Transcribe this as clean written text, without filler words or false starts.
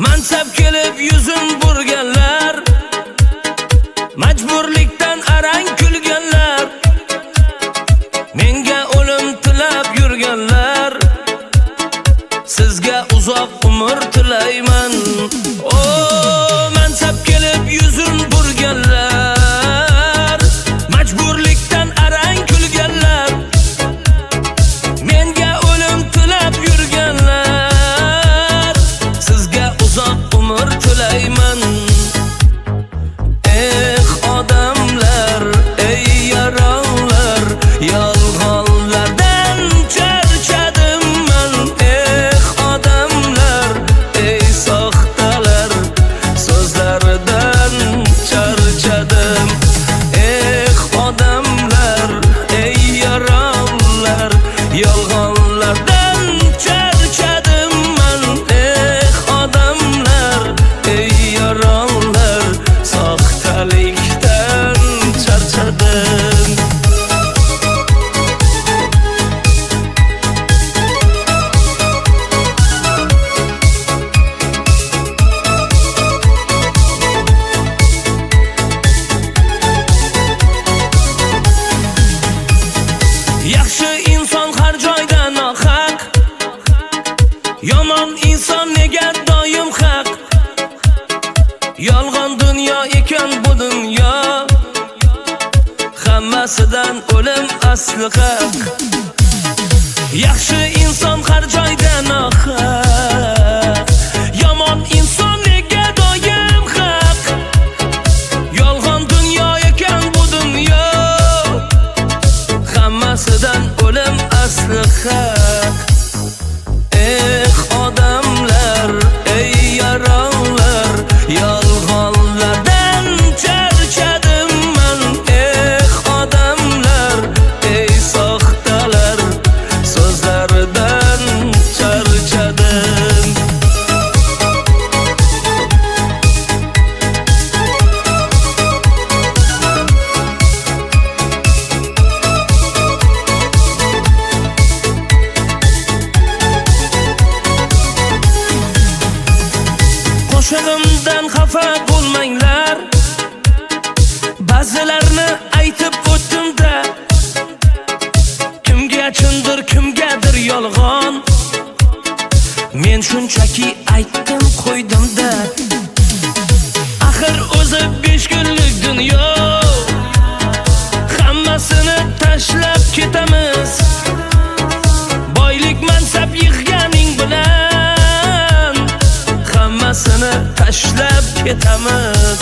mansab kelib yuzin burganlar, majburlikdan arang kulganlar, menga o'lim tilab yurganlar, sizga uzoq umr tilayman. O mansab kelib yuzin burganlar, majburlikdan arang kulganlar, menga o'lim tilab yurganlar, sizga uzoq umr tilayman. Odamlar, ey yaronlar, yolg'onlardan charchadim man. Odamlar, ey soxtalar, so'zlardan charchadim. Odamlar, ey yaronlar, yolg'onlardan charchadim man. Odamlar, ey yaronlar, soxtalikdan charchadim. Yaxshi inson har joyda nohaq, yomon inson nega doim haq. Yolg'on dunyo ekan bu dunyo, hammasidan o'lim asli haq. Yaxshi inson har joyda nohaq, yomon inson nega doim haq. Yolg'on dunyo ekan bu dunyo, hammasidan o'lim asli haq. Odamlar, ey yaronlar, yolg'onlardan charchadim man. Odamlar, ey soxtalar, so'zlardan charchadim. Qo'shig'imdan xafa bo'lmanglar, ba'zilarni aytib o'tdim-da. Kimga chindir, kimgadir yolg'on, men shunchaki aytdim qo'ydim-da. Axir o'zi 5 kunlik dunyo, hammasini tashlab ketamiz. Boylik mansab yig'ganing bilan hammasini tashlab ketamiz.